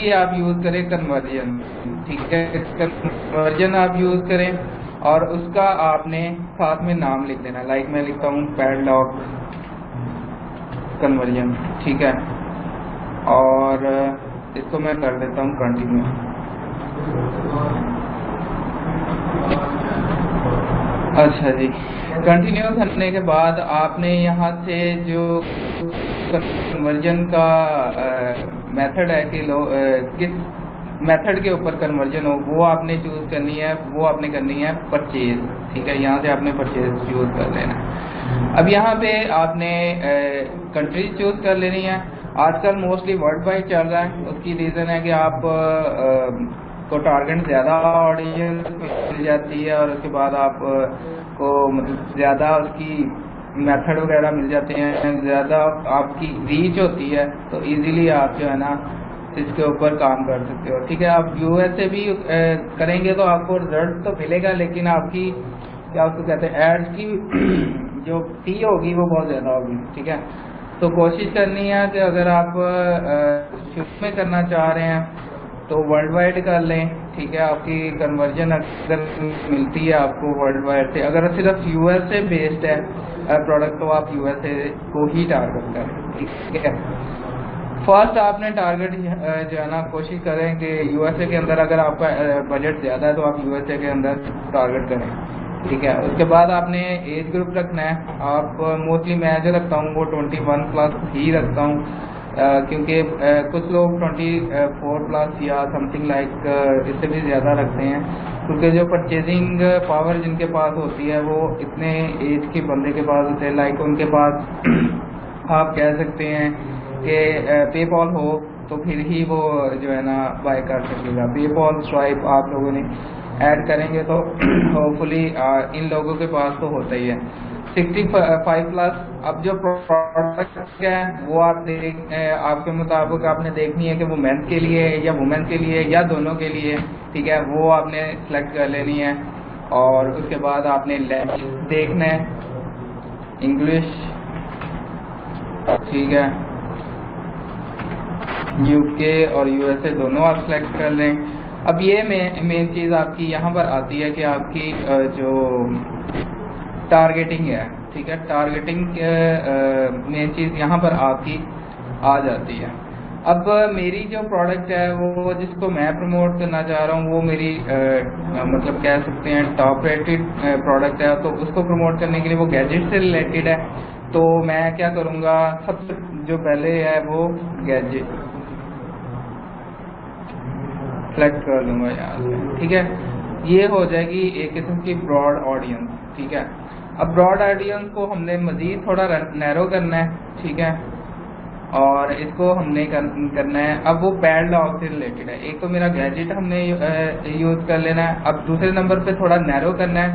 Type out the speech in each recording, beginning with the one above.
لیے آپ یوز کریں کنورژن، ٹھیک ہے، کنورژن آپ یوز کریں اور اس کا آپ نے ساتھ میں نام لکھ دینا. لائک میں لکھتا ہوں پیڈلاک کنورژن، ٹھیک ہے، اور اس کو میں کر دیتا ہوں کنٹینیو. اچھا جی، کنٹینیو کرنے کے بعد آپ نے یہاں سے جو کنورژن کا میتھڈ ہے کہ کس میتھڈ کے اوپر کنورژن ہو وہ آپ نے چوز کرنی ہے. وہ آپ نے کرنی ہے پرچیز، ٹھیک ہے، یہاں سے آپ نے پرچیز چوز کر لینا ہے. اب یہاں پہ آپ نے کنٹریز چوز کر لینی ہے. آج کل موسٹلی ورلڈ وائڈ چل رہا ہے. اس کی ریزن ہے کہ آپ کو ٹارگٹ زیادہ آڈینس مل جاتی ہے اور اس کے بعد آپ کو مطلب زیادہ اس کی میتھڈ وغیرہ مل جاتے ہیں، زیادہ آپ کی ریچ ہوتی ہے، تو ایزیلی آپ جو ہے نا اس کے اوپر کام کر سکتے ہو. ٹھیک ہے، آپ یو ایس اے بھی کریں گے تو آپ کو رزلٹ تو ملے گا، لیکن آپ کی کیا اس کو کہتے ہیں ایڈ کی جو فی ہوگی وہ بہت زیادہ ہوگی. ٹھیک ہے، تو کوشش کرنی ہے کہ اگر آپ شروع میں کرنا چاہ رہے ہیں تو ورلڈ وائڈ کر لیں. ٹھیک ہے، آپ کی کنورژن اگر ملتی ہے آپ کو ورلڈ وائڈ سے. اگر صرف یو ایس اے بیسڈ ہے پروڈکٹ تو آپ یو ایس اے کو ہی ٹارگٹ کریں. ٹھیک ہے، فرسٹ آپ نے ٹارگٹ جو ہے نا کوشش کریں کہ یو ایس اے کے اندر اگر آپ کا بجٹ زیادہ ہے تو آپ یو ایس اے کے اندر ٹارگٹ کریں. ٹھیک ہے، اس کے بعد آپ نے ایج گروپ رکھنا ہے. آپ موسٹلی میں جو رکھتا ہوں وہ 21+ ہی رکھتا ہوں، کیونکہ کچھ لوگ 24+ یا سم تھنگ لائک اس سے بھی زیادہ رکھتے ہیں، کیونکہ جو پرچیزنگ پاور جن کے پاس ہوتی ہے وہ اتنے ایج کے بندے کے پاس ہوتے ہیں، لائک ان کے پاس آپ کہہ سکتے ہیں کہ پے پال ہو تو پھر ہی وہ جو ہے نا بائی کر سکے گا. پے پال سوائپ آپ لوگوں نے ایڈ کریں گے تو ہوپ فلی ان لوگوں کے پاس تو ہوتا ہی ہے. 65+. اب جو پروڈکٹ ہے وہ آپ کے مطابق آپ نے دیکھنی ہے کہ وہ مینس کے لیے یا وومین کے لیے یا دونوں کے لیے. ٹھیک ہے، وہ آپ نے سلیکٹ کر لینی ہے اور اس کے بعد آپ نے لینگویج دیکھنا ہے انگلش. ٹھیک ہے، یو کے اور یو ایس اے دونوں آپ سلیکٹ کر لیں. اب یہ مین چیز آپ کی یہاں پر آتی ہے کہ آپ کی جو ٹارگیٹنگ ہے. ٹھیک ہے، ٹارگیٹنگ مین چیز یہاں پر آپ کی آ جاتی ہے. اب میری جو پروڈکٹ ہے وہ جس کو میں پروموٹ کرنا چاہ رہا ہوں وہ میری مطلب کہہ سکتے ہیں ٹاپ ریٹڈ پروڈکٹ ہے، تو اس کو پروموٹ کرنے کے لیے وہ گیجٹ سے ریلیٹڈ ہے. تو میں کیا کروں گا، سب سے جو پہلے ہے وہ گیجٹ سلیکٹ کر لوں گا یہاں سے. ٹھیک ہے، یہ ہو جائے گی ایک قسم کی براڈ آڈینس. ٹھیک ہے، اب براڈ آڈینس کو ہم نے مزید تھوڑا نیرو کرنا ہے. ٹھیک ہے، اور اس کو ہم نے کرنا ہے اب وہ پیڈلاک سے ریلیٹڈ ہے. ایک تو میرا گیجٹ ہم نے یوز کر لینا ہے. اب دوسرے نمبر پہ تھوڑا نیرو کرنا ہے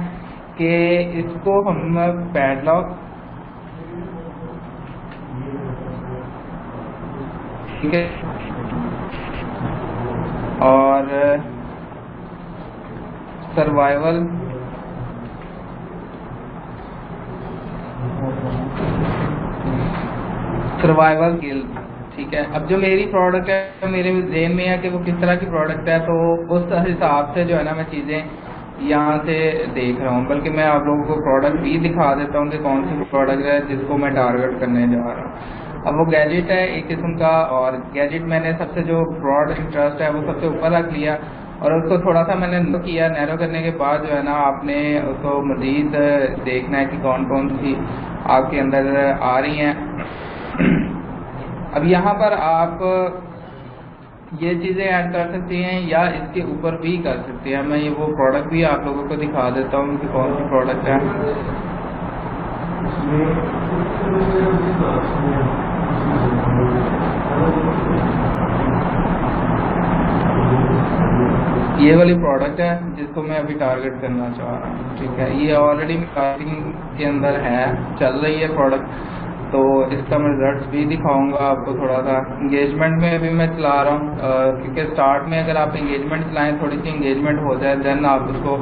کہ اس کو ہم پیڈلاک، ٹھیک ہے، اور سروائیول گل. ٹھیک ہے، اب جو میری پروڈکٹ ہے میرے ذہن میں ہے کہ وہ کس طرح کی پروڈکٹ ہے، تو اس حساب سے جو ہے نا میں چیزیں یہاں سے دیکھ رہا ہوں. بلکہ میں آپ لوگوں کو پروڈکٹ بھی دکھا دیتا ہوں کہ کون سی پروڈکٹ ہے جس کو میں ٹارگٹ کرنے جا رہا ہوں. اب وہ گیجٹ ہے ایک قسم کا، اور گیجٹ میں نے سب سے جو براڈ انٹرسٹ ہے وہ سب سے اوپر رکھ لیا اور اس کو تھوڑا سا میں نے نیرو کیا. نیرو کرنے کے بعد جو ہے نا آپ نے اس کو مزید دیکھنا ہے کہ کون کون سی آپ کے اندر آ رہی ہیں. اب یہاں پر آپ یہ چیزیں ایڈ کر سکتے ہیں یا اس کے اوپر بھی کر سکتے ہیں. میں یہ وہ پروڈکٹ بھی آپ لوگوں کو دکھا دیتا ہوں کہ کون سی پروڈکٹ ہے. یہ والی پروڈکٹ ہے جس کو میں ابھی ٹارگٹ کرنا چاہ رہا ہوں. ٹھیک ہے، یہ آلریڈی مارکیٹنگ کے اندر ہے، چل رہی ہے پروڈکٹ، تو اس کا میں ریزلٹس بھی دکھاؤں گا آپ کو. تھوڑا سا انگیجمنٹ میں ابھی میں چلا رہا ہوں، کیونکہ اسٹارٹ میں اگر آپ انگیجمنٹ چلائیں، تھوڑی سی انگیجمنٹ ہو جائے دین آپ اس کو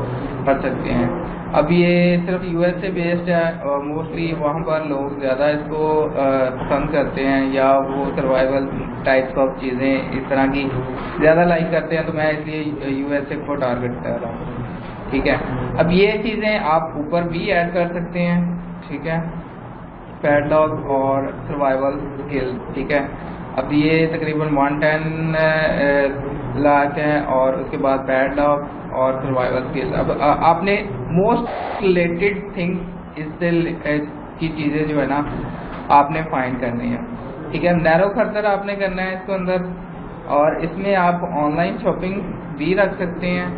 کر سکتے ہیں. اب یہ صرف یو ایس اے بیسڈ ہے اور موسٹلی وہاں پر لوگ زیادہ اس کو پسند کرتے ہیں، یا وہ سروائیول ٹائپس آف چیزیں اس طرح کی زیادہ لائک کرتے ہیں، تو میں اس لیے یو ایس اے کو ٹارگٹ کر رہا ہوں. ٹھیک ہے، اب یہ چیزیں آپ اوپر بھی ایڈ کر سکتے ہیں. ٹھیک ہے، پیڈلاک اور سروائیول اسکل. ٹھیک ہے، اب یہ تقریباً 110 لاکھ ہیں، اور اس کے بعد پیڈلاک اور سروائیول اسکل. اب آپ نے موسٹ ریلیٹڈ تھنگ اس سے کی چیزیں جو ہے نا آپ نے فائنڈ کرنی ہے. ٹھیک ہے، نیرو فردر آپ نے کرنا ہے اس کو اندر، اور اس میں آپ آن لائن شاپنگ بھی رکھ سکتے ہیں.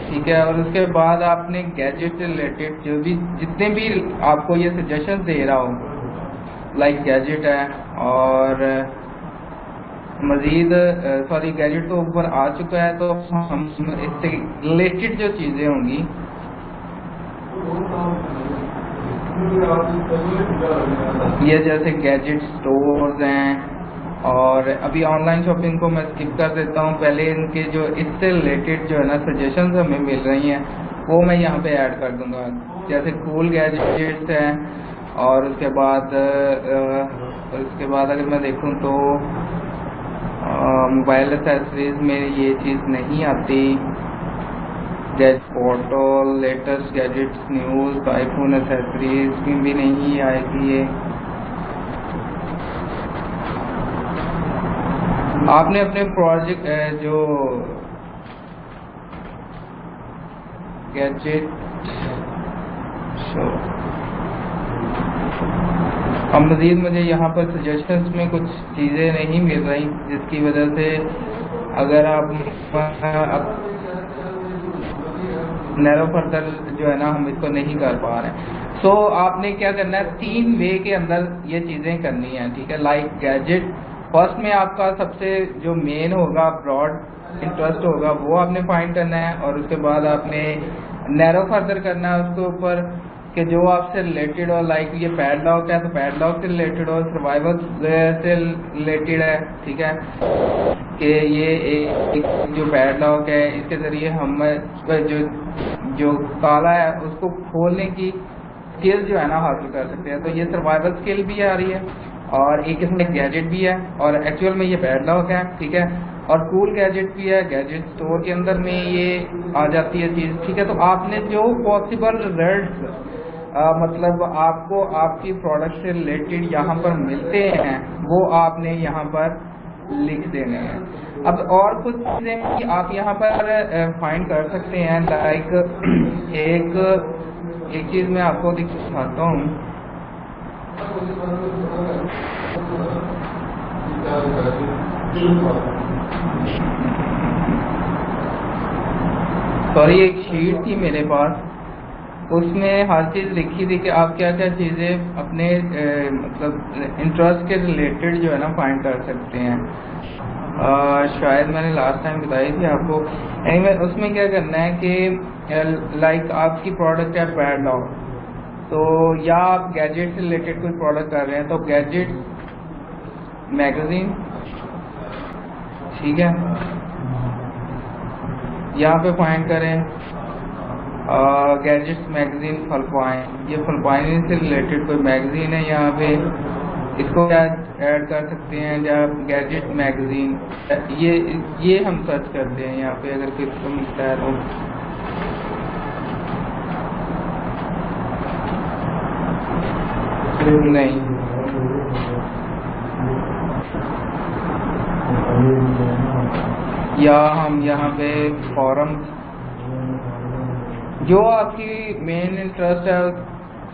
ٹھیک ہے، اور اس کے بعد آپ نے گیجٹ سے ریلیٹڈ جو بھی جتنے بھی آپ کو یہ سجیشن دے رہا ہو، لائک گیجٹ ہے، اور مزید گیجٹ تو اوپر آ چکا ہے، تو ہم اس سے ریلیٹڈ جو چیزیں ہوں گی یہ جیسے گیجٹ سٹورز ہیں، اور ابھی آن لائن شاپنگ کو میں اسکپ کر دیتا ہوں. پہلے ان کے جو اس سے ریلیٹڈ جو ہے نا سجیشنز ہمیں مل رہی ہیں وہ میں یہاں پہ ایڈ کر دوں گا. جیسے کول گیجٹس ہیں، اور اس کے بعد اگر میں دیکھوں تو موبائل ایکسیسریز میں یہ چیز نہیں آتی. فوٹو لیٹسٹ گیجٹس نیوز آئی فون ایکسیسریز بھی نہیں آئے گی. یہ آپ نے اپنے پروجیکٹ جو گیجٹ اب مزید مجھے یہاں پر سجیشنز میں کچھ چیزیں نہیں مل رہی، جس کی وجہ سے اگر آپ نیرو فردر جو ہے نا ہم اس کو نہیں کر پا رہے ہیں. سو آپ نے کیا کرنا ہے، 3 وے کے اندر یہ چیزیں کرنی ہیں. ٹھیک ہے، لائک گیجٹ فرسٹ میں آپ کا سب سے جو مین ہوگا براڈ انٹرسٹ ہوگا وہ آپ نے فائنڈ کرنا ہے، اور اس کے بعد آپ نے نیرو فردر کرنا ہے اس کے اوپر کہ جو آپ سے ریلیٹڈ ہو. لائک یہ پیڈ لاک ہے تو پیڈ لاک سے ریلیٹڈ ہو، سروائیول سے ریلیٹڈ ہے. ٹھیک ہے، کہ یہ ایک جو پیڈ لاک ہے اس کے ذریعے ہم جو تالا ہے اس کو کھولنے کی اسکل جو ہے نا حاصل کر سکتے ہیں. تو یہ سروائیول اسکل بھی آ رہی ہے، اور ایک اس میں گیجٹ بھی ہے، اور ایکچوئل میں یہ پیڈ لاک ہے. ٹھیک ہے، اور کول گیجٹ بھی ہے، گیجٹ اسٹور کے اندر میں یہ آ جاتی ہے چیز. ٹھیک ہے، تو آپ نے جو پاسبل ریزلٹس مطلب آپ کو آپ کی پروڈکٹ سے ریلیٹڈ یہاں پر ملتے ہیں وہ آپ نے یہاں پر لکھ دینے ہیں. اب اور کچھ چیزیں آپ یہاں پر فائنڈ کر سکتے ہیں. لائک ایک چیز میں آپ کو دکھاتا ہوں. سوری، ایک شیٹ تھی میرے پاس، اس میں ہر چیز لکھی تھی کہ آپ کیا کیا چیزیں اپنے مطلب انٹرسٹ کے ریلیٹڈ جو ہے نا فائنڈ کر سکتے ہیں. شاید میں نے لاسٹ ٹائم بتائی تھی آپ کو. اس میں کیا کرنا ہے کہ لائک آپ کی پروڈکٹ ہے پیڈ لاک، تو یا آپ گیجٹ سے ریلیٹڈ کوئی پروڈکٹ کر رہے ہیں تو گیجٹ میگزین. ٹھیک ہے، یہاں پہ فائنڈ کریں گیجٹس میگزین فلپائن. یہ فلپائن سے ریلیٹڈ کوئی میگزین ہے، یہاں پہ اس کو ایڈ کر سکتے ہیں. یا گیجٹ میگزین یہ ہم سرچ کرتے ہیں یہاں پہ، اگر کسی کو ملتا ہے تو. نہیں، یا ہم یہاں پہ فورم جو آپ کی مین انٹرسٹ ہے اس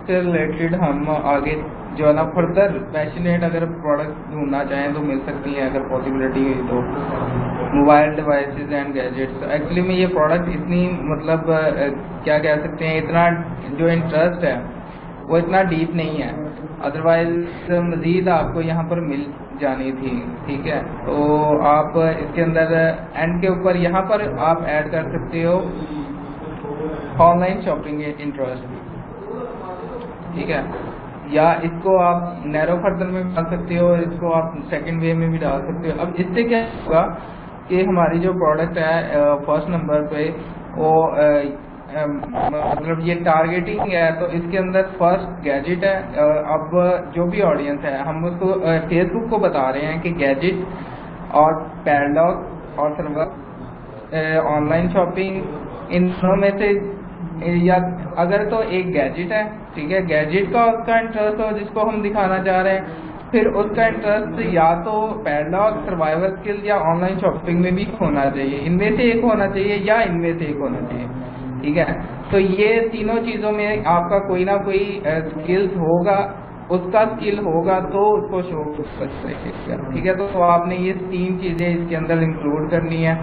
سے ریلیٹڈ ہم آگے جو ہے نا فردر پیشنیٹ اگر پروڈکٹ ڈھونڈنا چاہیں تو مل سکتی ہیں اگر پاسبلٹی ہوئی تو. Mobile devices and gadgets, actually میں یہ پروڈکٹ اتنی مطلب کیا کہہ سکتے ہیں، اتنا جو انٹرسٹ ہے وہ اتنا ڈیپ نہیں ہے، ادروائز مزید آپ کو یہاں پر مل جانی تھی. ٹھیک ہے، تو آپ اس کے اندر اینڈ کے اوپر یہاں پر آپ ایڈ کر سکتے ہو آن لائن شاپنگ انٹرسٹ. ٹھیک ہے، یا اس کو آپ نیرو فردر میں بھی ڈال سکتے ہو، اس کو آپ سیکنڈ وے میں بھی ڈال سکتے ہو. اب اس سے کیا ہوگا کہ ہماری جو پروڈکٹ ہے فرسٹ نمبر پہ وہ مطلب یہ ٹارگیٹنگ ہے تو اس کے اندر فرسٹ گیجٹ ہے. اب جو بھی آڈینس ہے ہم اس کو فیس بک کو بتا رہے ہیں کہ گیجٹ اور پیڈلاک اور سرور آن لائن شاپنگ ان میں سے یا اگر تو ایک گیجٹ ہے ٹھیک ہے, گیجٹ کا اس کا انٹرسٹ ہو جس کو ہم دکھانا چاہ رہے ہیں, پھر اس کا انٹرسٹ یا تو پیڈلاک, سروائیول اسکل یا آن لائن شاپنگ میں بھی ہونا چاہیے. ان میں سے ایک ہونا چاہیے یا ان میں سے ایک ہونا چاہیے ٹھیک ہے. تو یہ تینوں چیزوں میں آپ کا کوئی نہ کوئی اسکلز ہوگا, اس کا اسکل ہوگا تو اس کو شو ٹھیک ہے. تو آپ نے یہ 3 چیزیں اس کے اندر انکلوڈ کرنی ہے.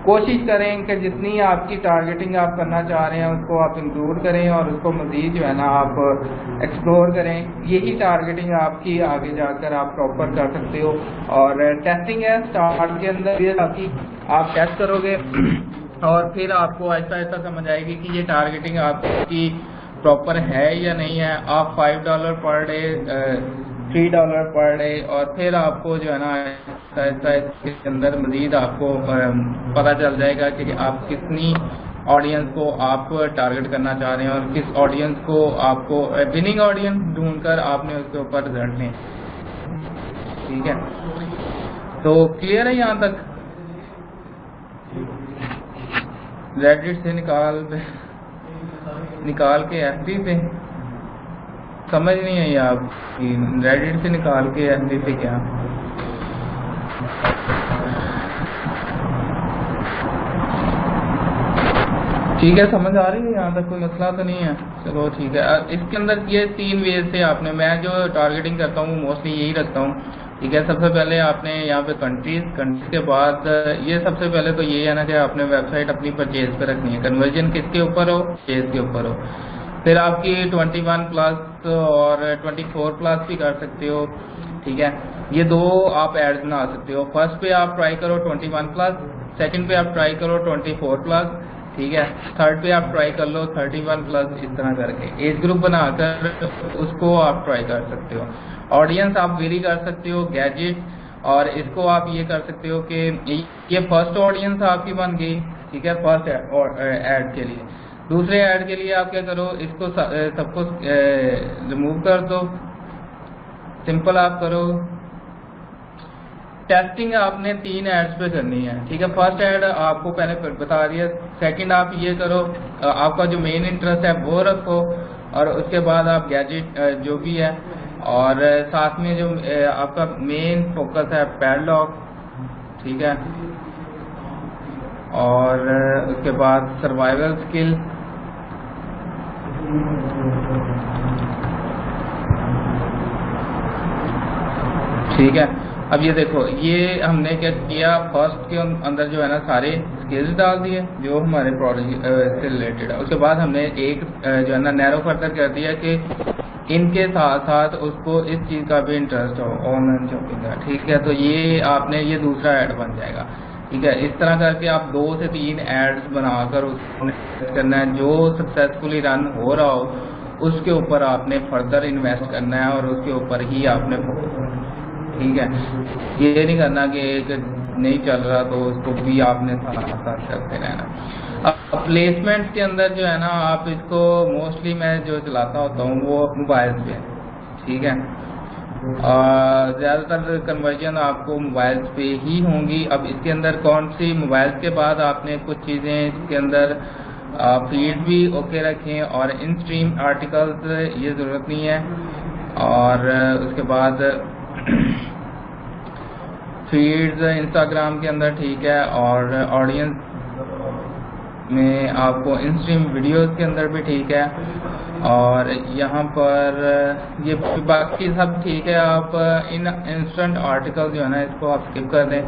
کوشش کریں کہ جتنی آپ کی ٹارگیٹنگ آپ کرنا چاہ رہے ہیں اس کو آپ انکلوڈ کریں اور اس کو مزید جو ہے نا آپ ایکسپلور کریں. یہی ٹارگیٹنگ آپ کی آگے جا کر آپ پراپر کر سکتے ہو. اور ٹیسٹنگ ہے اسٹارٹ کے اندر آپ ٹیسٹ کرو گے اور پھر آپ کو آہستہ آہستہ سمجھ آئے گی کہ یہ ٹارگیٹنگ آپ کی پراپر ہے یا نہیں ہے. آپ $5 پر ڈے, $3 پر ڈے, اور پھر آپ کو جو ہے نا اس کے اندر مزید آپ کو پتہ چل جائے گا کہ آپ کتنی آڈینس کو آپ ٹارگیٹ کرنا چاہ رہے ہیں اور کس آڈینس کو آپ کو وننگ آڈینس ڈھونڈ کر آپ نے اس کے اوپر رزلٹ لیں ٹھیک ہے. تو کلیئر ہے یہاں تک؟ ریڈٹ سے نکال کے ایف بی پہ سمجھ نہیں آئی آپ کی, ریڈٹ سے نکال کے ایف بی پہ کیا؟ ٹھیک ہے, سمجھ آ رہی ہے یہاں تک, کوئی مسئلہ تو نہیں ہے. چلو ٹھیک ہے. اس کے اندر یہ 3 ویز سے آپ نے, میں جو ٹارگیٹنگ کرتا ہوں موسٹلی یہی رکھتا ہوں ٹھیک ہے. سب سے پہلے آپ نے یہاں پہ کنٹریز کے بعد یہ سب سے پہلے تو یہ ہے نا کہ آپ نے ویب سائٹ اپنی پرچیز پہ رکھنی ہے. کنورژن کس کے اوپر ہو؟ پرچیز کے اوپر ہو. پھر آپ کی 21+ اور 24+ بھی کر سکتے ہو ٹھیک ہے. یہ 2 آپ ایڈز بنا سکتے ہو. فرسٹ پہ آپ ٹرائی کرو 21+, سیکنڈ پہ آپ ٹرائی کرو 24+ ٹھیک ہے. تھرڈ پہ آپ ٹرائی کر لو 31+, اس طرح کر کے ایج گروپ بنا کر اس کو آپ ٹرائی کر سکتے ہو. آڈینس آپ ویری کر سکتے ہو گیجٹ, اور اس کو آپ یہ کر سکتے ہو کہ یہ فرسٹ آڈینس آپ کی بن گئی ٹھیک ہے فرسٹ ایڈ کے لیے. دوسرے ایڈ کے لیے آپ کیا کرو, اس کو سب کو ریموو کر دو. سمپل آپ کرو. ٹیسٹنگ آپ نے 3 ایڈز پہ کرنی ہے ٹھیک ہے. فرسٹ ایڈ آپ کو پہلے بتا دیا. سیکنڈ آپ یہ کرو, آپ کا جو مین انٹرسٹ ہے وہ رکھو, اور اس کے بعد آپ گیجٹ جو بھی ہے, اور ساتھ میں جو آپ کا مین فوکس ہے پیڈلاک ٹھیک ہے, اور اس کے بعد سروائیول اسکل ٹھیک ہے. اب یہ دیکھو, یہ ہم نے کیا کیا, فرسٹ کے اندر جو ہے نا سارے اسکلز ڈال دیے جو ہمارے پروڈکٹ سے ریلیٹڈ ہے. اس کے بعد ہم نے ایک جو ہے نا نیرو فردر کر دیا کہ ان کے ساتھ ساتھ اس کو اس چیز کا بھی interest who, on line shopping کا ٹھیک ہے. تو یہ آپ نے یہ دوسرا ایڈ بن جائے گا ٹھیک ہے. اس طرح کر کے آپ 2 سے 3 ایڈز بنا کر اس کو کرنا ہے. جو سکسیزفلی رن ہو رہا ہو اس کے اوپر آپ نے فردر انویسٹ کرنا ہے, اور اس کے اوپر ہی آپ نے ٹھیک ہے. یہ نہیں کرنا کہ ایک نہیں چل رہا تو اس کو بھی آپ نے ساتھ کرتے رہنا. اب پلیسمنٹ کے اندر جو ہے نا آپ اس کو موسٹلی میں جو چلاتا ہوتا ہوں وہ موبائل پہ ٹھیک ہے. زیادہ تر کنورژن آپ کو موبائل پہ ہی ہوں گی. اب اس کے اندر کون سی, موبائل کے بعد آپ نے کچھ چیزیں اس کے اندر فیڈ بھی اوکے رکھیں, اور ان اسٹریم آرٹیکلز یہ ضرورت نہیں ہے. اور اس کے بعد فیڈز انسٹاگرام کے اندر ٹھیک ہے, اور آڈینس میں آپ کو انسٹریم ویڈیوز کے اندر بھی ٹھیک ہے. اور یہاں پر یہ باقی سب ٹھیک ہے. آپ ان انسٹنٹ آرٹیکل جو ہے نا اس کو آپ اسکپ کر دیں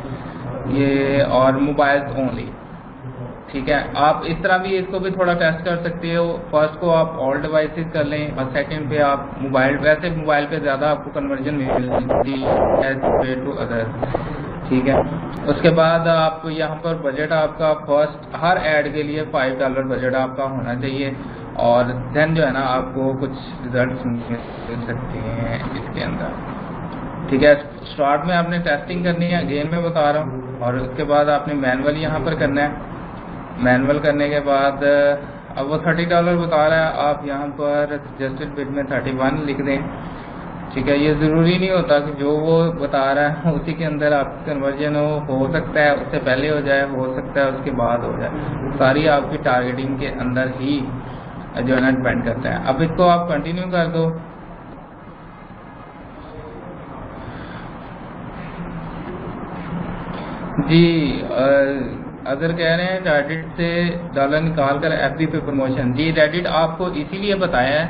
یہ, اور موبائل اونلی ٹھیک ہے. آپ اس طرح بھی اس کو بھی تھوڑا ٹیسٹ کر سکتے ہو. فرسٹ کو آپ آل ڈیوائسز کر لیں, اور سیکنڈ پہ آپ موبائل, ویسے موبائل پہ زیادہ آپ کو کنورژن ملتی ہے ایز کمپیئر ٹو ادر ٹھیک ہے. اس کے بعد آپ یہاں پر بجٹ آپ کا فرسٹ ہر ایڈ کے لیے $5 بجٹ آپ کا ہونا چاہیے, اور دین جو ہے نا آپ کو کچھ ریزلٹس مل سکتے ہیں اس کے اندر ٹھیک ہے. اسٹارٹ میں آپ نے ٹیسٹنگ کرنی ہے, اگین میں بتا رہا ہوں, اور اس کے بعد آپ نے مینول یہاں پر کرنا ہے. مینول کرنے کے بعد اب وہ $30 بتا رہا ہے، آپ یہاں پر سجیسٹڈ بڈ میں 31 لکھ دیں، ٹھیک ہے. یہ ضروری نہیں ہوتا کہ جو وہ بتا رہا ہے اسی کے اندر آپ کی کنورژن ہو سکتا ہے اس سے پہلے ہو جائے، ہو سکتا ہے اس کے بعد ہو جائے، ساری آپ کی ٹارگیٹنگ کے اندر ہی جو ہے نا ڈپینڈ کرتا ہے. اب اس کو آپ کنٹینیو کر دو. جی اگر کہہ رہے ہیں ریڈٹ سے ڈالر نکال کر ایف بی پہ پروموشن، جی ریڈٹ آپ کو اسی لیے بتایا ہے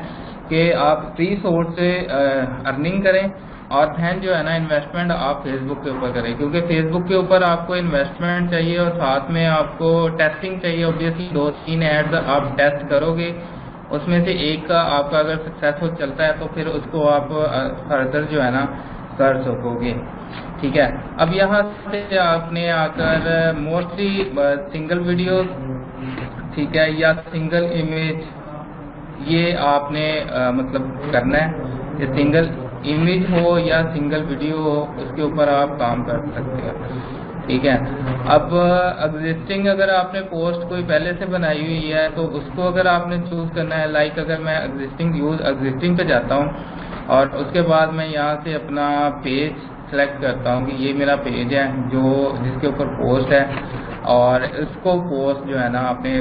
کہ آپ فری سورس سے ارننگ کریں اور دین جو ہے نا انویسٹمنٹ آپ فیس بک کے اوپر کریں، کیونکہ فیس بک کے اوپر آپ کو انویسٹمنٹ چاہیے اور ساتھ میں آپ کو ٹیسٹنگ چاہیے. اوبیسلی 2-3 ایڈز آپ ٹیسٹ کرو گے، اس میں سے ایک کا آپ کا اگر سکسیسفل چلتا ہے تو پھر اس کو آپ فردر جو ہے نا کر سکو گے، ٹھیک ہے. اب یہاں سے آپ نے آ کر موسٹلی سنگل ویڈیوز، ٹھیک ہے، یا سنگل امیج، یہ آپ نے مطلب کرنا ہے کہ سنگل امیج ہو یا سنگل ویڈیو ہو، اس کے اوپر آپ کام کر سکتے ہیں، ٹھیک ہے. اب ایگزسٹنگ اگر آپ نے پوسٹ کوئی پہلے سے بنائی ہوئی ہے تو اس کو اگر آپ نے چوز کرنا ہے، لائک اگر میں ایگزسٹنگ پہ جاتا ہوں اور اس کے بعد میں یہاں سے اپنا پیج سلیکٹ کرتا ہوں کہ یہ میرا پیج ہے جو جس کے اوپر پوسٹ ہے، اور اس کو پوسٹ جو ہے نا آپ نے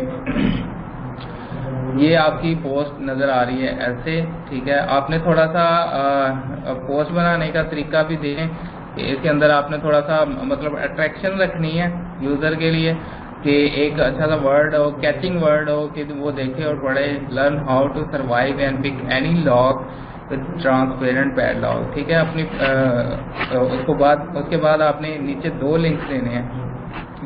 یہ آپ کی پوسٹ نظر آ رہی ہے ایسے، ٹھیک ہے. آپ نے تھوڑا سا پوسٹ بنانے کا طریقہ بھی دیں کہ اس کے اندر آپ نے تھوڑا سا مطلب اٹریکشن رکھنی ہے یوزر کے لیے کہ ایک اچھا سا ورڈ ہو، کیچنگ ورڈ ہو کہ وہ دیکھے اور پڑھے. Learn how to survive and pick any log with transparent pad log, ٹھیک ہے. اپنی اس کے بعد آپ نے نیچے 2 لنکس لینے ہیں،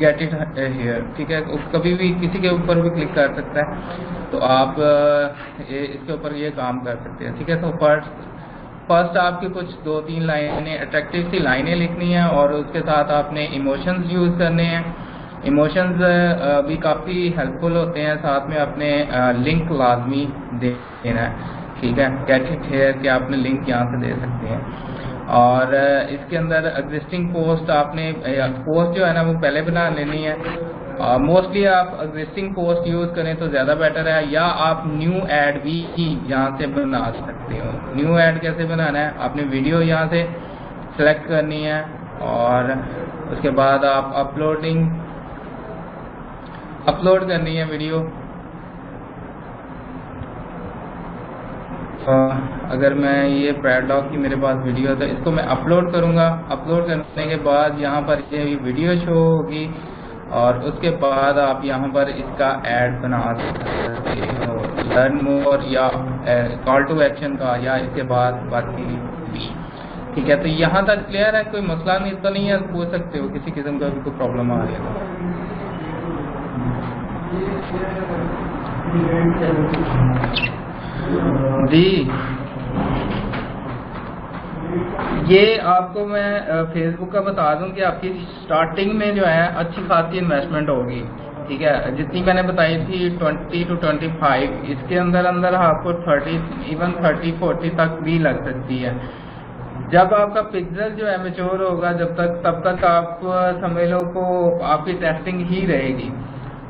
گیٹ اٹ ہیئر، ٹھیک ہے. کبھی بھی کسی کے اوپر بھی کلک کر سکتا ہے تو آپ اس کے اوپر یہ کام کر سکتے ہیں، ٹھیک ہے. تو فرسٹ آپ کی کچھ 2-3 لائنیں اٹریکٹیو سی لائنیں لکھنی ہیں اور اس کے ساتھ آپ نے ایموشنز یوز کرنے ہیں. ایموشنز بھی کافی ہیلپ فل ہوتے ہیں، ساتھ میں آپ نے لنک لازمی دینا ہے، ٹھیک ہے. گیٹ اٹ ہیئر کہ آپ نے لنک یہاں سے دے سکتے ہیں. اور اس کے اندر ایگزسٹنگ پوسٹ آپ نے پوسٹ جو ہے نا وہ پہلے بنا لینی ہے. موسٹلی آپ ایگزسٹنگ پوسٹ یوز کریں تو زیادہ بیٹر ہے، یا آپ نیو ایڈ بھی یہاں سے بنا سکتے ہو. نیو ایڈ کیسے بنانا ہے، آپ نے ویڈیو یہاں سے سلیکٹ کرنی ہے اور اس کے بعد آپ اپلوڈ کرنی ہے ویڈیو. اگر میں یہ پیڈ لاگ کی میرے پاس ویڈیو ہے تو اس کو میں اپلوڈ کروں گا. اپلوڈ کرنے کے بعد یہاں پر یہ ویڈیو شو ہوگی اور اس کے بعد آپ یہاں پر اس کا ایڈ بنا سکتے ہو، لرن مور یا کال ٹو ایکشن کا، یا اس کے بعد باقی بھی، ٹھیک ہے. تو یہاں تک کلیئر ہے، کوئی مسئلہ نہیں ہے، پوچھ سکتے ہو کسی قسم کا بھی کوئی پرابلم آ رہی ہے. جی یہ آپ کو میں فیس بک کا بتا دوں کہ آپ کی سٹارٹنگ میں جو ہے اچھی خاصی انویسٹمنٹ ہوگی، ٹھیک ہے. جتنی میں نے بتائی تھی 20 to 25، اس کے اندر آپ کو 30-40 تک بھی لگ سکتی ہے. جب آپ کا پکسل جو ہے میچور ہوگا تب تک آپ سمجھ لو کو آپ کی ٹیسٹنگ ہی رہے گی.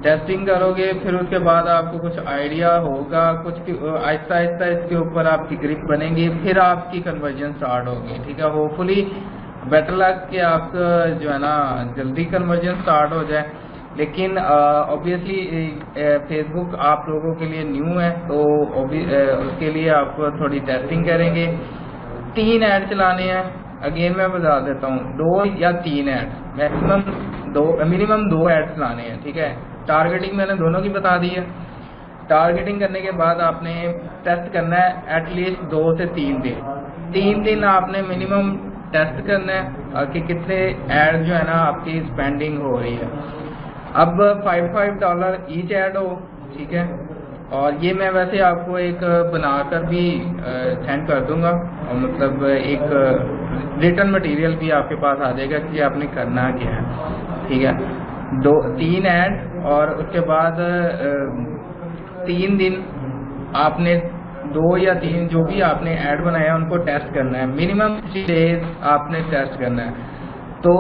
ٹیسٹنگ کرو گے پھر اس کے بعد آپ کو کچھ آئیڈیا ہوگا، کچھ آہستہ آہستہ اس کے اوپر آپ کی گرپ بنے گی، پھر آپ کی کنورژن سٹارٹ ہوگی، ٹھیک ہے. ہوپ فلی بیٹر لک کہ آپ جو ہے نا جلدی کنورژن سٹارٹ ہو جائے. لیکن اوبیسلی فیس بک آپ لوگوں کے لیے نیو ہے تو اس کے لیے آپ تھوڑی ٹیسٹنگ کریں گے. 3 ایڈ چلانے ہیں، اگین میں بتا دیتا ہوں، 2 یا 3 ایڈ، منیمم 2 ایڈ چلانے ہیں، ٹھیک ہے. ٹارگیٹنگ میں نے دونوں کی بتا دی ہے. ٹارگیٹنگ کرنے کے بعد آپ نے ٹیسٹ کرنا ہے ایٹ لیسٹ 2 سے 3 دن. 3 دن آپ نے منیمم ٹیسٹ کرنا ہے کہ کتنے ایڈ جو ہے نا آپ کی اسپینڈنگ ہو رہی ہے. اب $5 ایچ ایڈ ہو، ٹھیک ہے. اور یہ میں ویسے آپ کو ایک بنا کر بھی سینڈ کر دوں گا، اور مطلب ایک ریٹن مٹیریل بھی آپ کے پاس آ جائے گا کہ آپ نے کرنا کیا ہے، ٹھیک ہے. 3 ایڈ اور اس کے بعد 3 دن آپ نے 2 یا 3 جو بھی آپ نے ایڈ بنایا ان کو ٹیسٹ کرنا ہے. منیمم 3 days آپ نے ٹیسٹ کرنا ہے. تو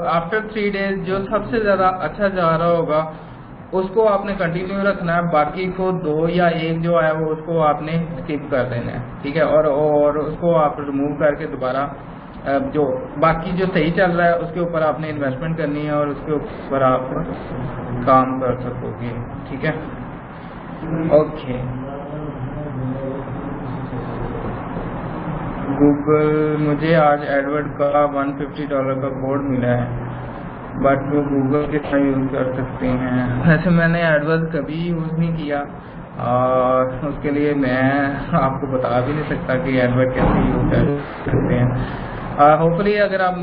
آفٹر 3 days جو سب سے زیادہ اچھا جا رہا ہوگا اس کو آپ نے کنٹینیو رکھنا ہے، باقی کو 2 یا 1 جو ہے وہ اس کو آپ نے اسکپ کر دینا ہے، ٹھیک ہے، اور اس کو آپ ریموو کر کے دوبارہ جو باقی جو صحیح چل رہا ہے اس کے اوپر آپ نے انویسٹمنٹ کرنی ہے اور اس کے اوپر آپ کام کر سکو گے، ٹھیک ہے. اوکے. گوگل مجھے آج ایڈورڈ کا $150 کا کوڈ ملا ہے، بٹ وہ گوگل کے طرح یوز کر سکتے ہیں. ویسے میں نے ایڈورڈ کبھی یوز نہیں کیا اور اس کے لیے میں آپ کو بتا بھی نہیں سکتا کہ ایڈورڈ کیسے یوز کر سکتے ہیں. ہوپفلی اگر آپ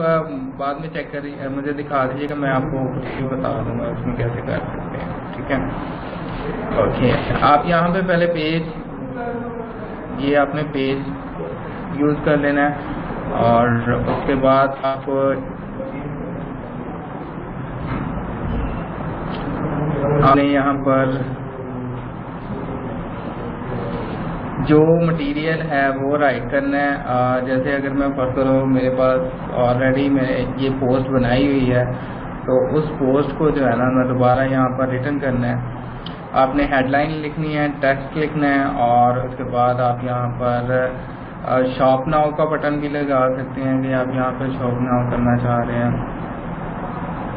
بعد میں چیک کر مجھے دکھا دیجیے گا، میں آپ کو بتا دوں گا اس میں کیسے کر سکتے ہیں، ٹھیک ہے. اوکے. آپ یہاں پہ پہلے یہ آپ نے پیج یوز کر لینا ہے اور اس کے بعد آپ نے یہاں پر جو مٹیریل ہے وہ رائٹ کرنا ہے. جیسے اگر میں فرض کروں میرے پاس آلریڈی میں یہ پوسٹ بنائی ہوئی ہے تو اس پوسٹ کو جو ہے نا میں دوبارہ یہاں پر ریٹن کرنا ہے. آپ نے ہیڈ لائن لکھنی ہے، ٹیکسٹ لکھنا ہے اور اس کے بعد آپ یہاں پر شاپ ناؤ کا بٹن بھی لگا سکتے ہیں کہ آپ یہاں پر شاپ ناؤ کرنا چاہ رہے ہیں.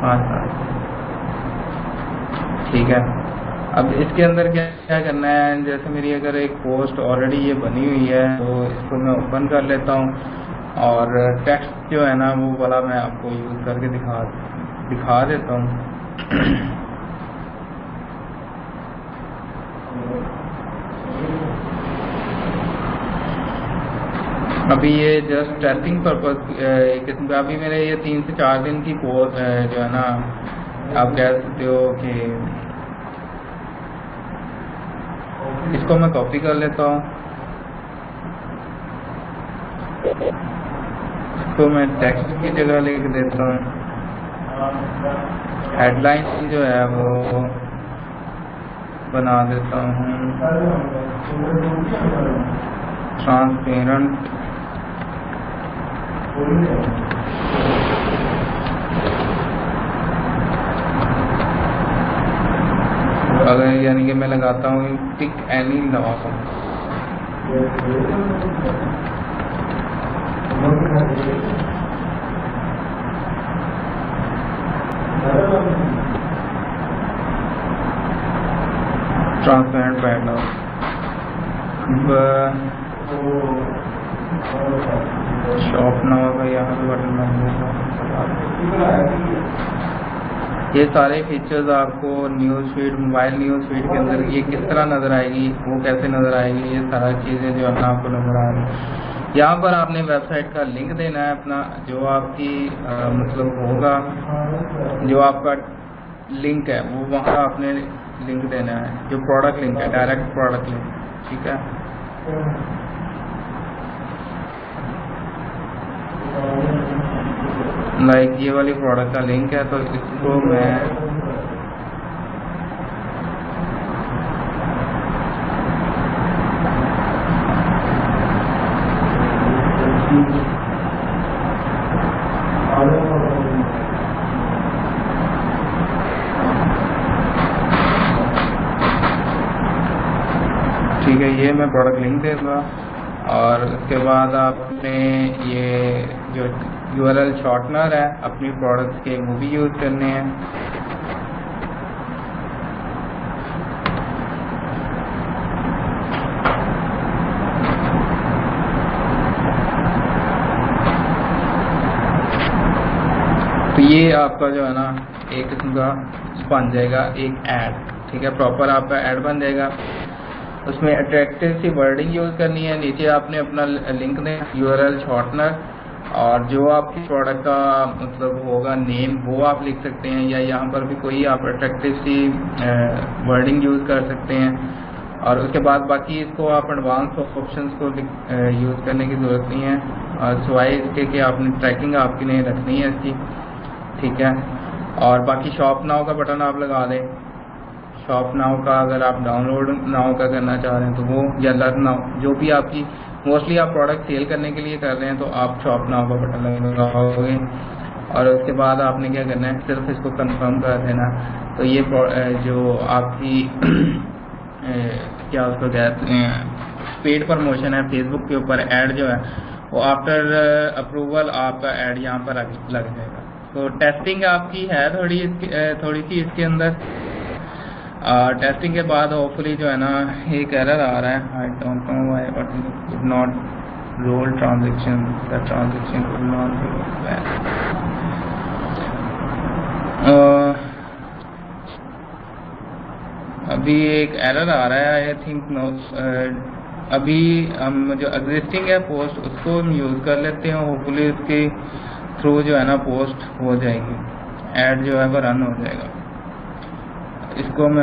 ہاں ٹھیک ہے. اب اس کے اندر کیا کرنا ہے، جیسے میری اگر ایک پوسٹ آلریڈی یہ بنی ہوئی ہے تو اس کو میں اوپن کر لیتا ہوں اور ٹیکسٹ جو ہے نا وہ والا میں آپ کو یوز کر کے دکھا دیتا ہوں. ابھی یہ جسٹ ٹیسٹنگ پرپز قسم کا، ابھی میرے یہ 3 سے 4 دن کی کورس جو ہے نا آپ کہہ سکتے ہو کہ اس کو میں کاپی کر لیتا ہوں، اس کو میں ٹیکسٹ کی جگہ لکھ دیتا ہوں. ہیڈ لائن جو ہے وہ بنا دیتا ہوں ٹرانسپیرنٹ. اگر یعنی کہ میں لگاتا ہوں پک اینی لگاتا ہوں. ٹرانسپیرنٹ بیک گراؤنڈ. شاپ ناؤ کا یہاں پہ بٹن یہ سارے فیچرز آپ کو news feed, mobile news feed کے اندر یہ کس طرح نظر آئے گی، وہ کیسے نظر آئے گی، یہ سارا چیزیں جو ہے آپ کو نظر آ رہی ہیں. یہاں پر آپ نے ویب سائٹ کا لنک دینا ہے اپنا، جو آپ کی مطلب ہوگا، جو آپ کا لنک ہے وہ وہاں آپ نے لنک دینا ہے، جو پروڈکٹ لنک ہے، ڈائریکٹ پروڈکٹ لنک، ٹھیک ہے. لائک یہ والی پروڈکٹ کا لنک ہے تو اس کو میں ٹھیک ہے، یہ میں پروڈکٹ لنک دے دوں گا. اور اس کے بعد آپ نے یہ جو URL شارٹنر ہے اپنی پروڈکٹس کے وہ بھی یوز کرنے ہیں. تو یہ آپ کا جو ہے نا ایک قسم کا بن جائے گا ایک ایڈ، ٹھیک ہے، پراپر آپ کا ایڈ بن جائے گا. اس میں اٹریکٹیو سی ورڈنگ یوز کرنی ہے. نیچے آپ نے اپنا لنک دیں URL شارٹنر، اور جو آپ کی پروڈکٹ کا مطلب ہوگا نیم وہ آپ لکھ سکتے ہیں، یا یہاں پر بھی کوئی آپ اٹریکٹیو سی ورڈنگ یوز کر سکتے ہیں. اور اس کے بعد باقی اس کو آپ ایڈوانس آپشنس کو یوز کرنے کی ضرورت نہیں ہے، اور سوائے اس کے کہ آپ نے ٹریکنگ آپ کی نہیں رکھنی ہے اس کی، ٹھیک ہے. اور باقی شاپ ناؤ کا بٹن آپ لگا دیں. شاپ ناؤ کا اگر آپ ڈاؤن لوڈ ناؤ کا کرنا چاہ رہے ہیں تو وہ، یا لرن ناؤ، جو بھی آپ کی موسٹلی آپ پروڈکٹ سیل کرنے کے لیے کر رہے ہیں تو آپ شاپ ناؤ کا بٹن لگاؤ گے. اور اس کے بعد آپ نے کیا کرنا ہے صرف اس کو کنفرم کر دینا. تو یہ جو آپ کی کیا اس کو کہتے ہیں پیڈ پروموشن ہے فیس بک کے اوپر ایڈ جو ہے وہ آفٹر اپروول آپ کا ایڈ یہاں پر لگ جائے گا. تو ٹیسٹنگ آپ کی ہے تھوڑی سی اس کے اندر. ٹیسٹنگ کے بعد ہوپ فلی جو ہے نا ایک ایرر آ رہا ہے I don't know why but it not roll transaction the transaction will not be ابھی ایک ایرر آ رہا ہے آئی تھنک نو. ابھی ہم جو ایگزسٹنگ ہے پوسٹ اس کو ہم یوز کر لیتے ہیں ہوپ فلی اس کے تھرو جو ہے نا پوسٹ ہو جائے گی ایڈ جو ہے وہ رن ہو جائے گا. اس کو میں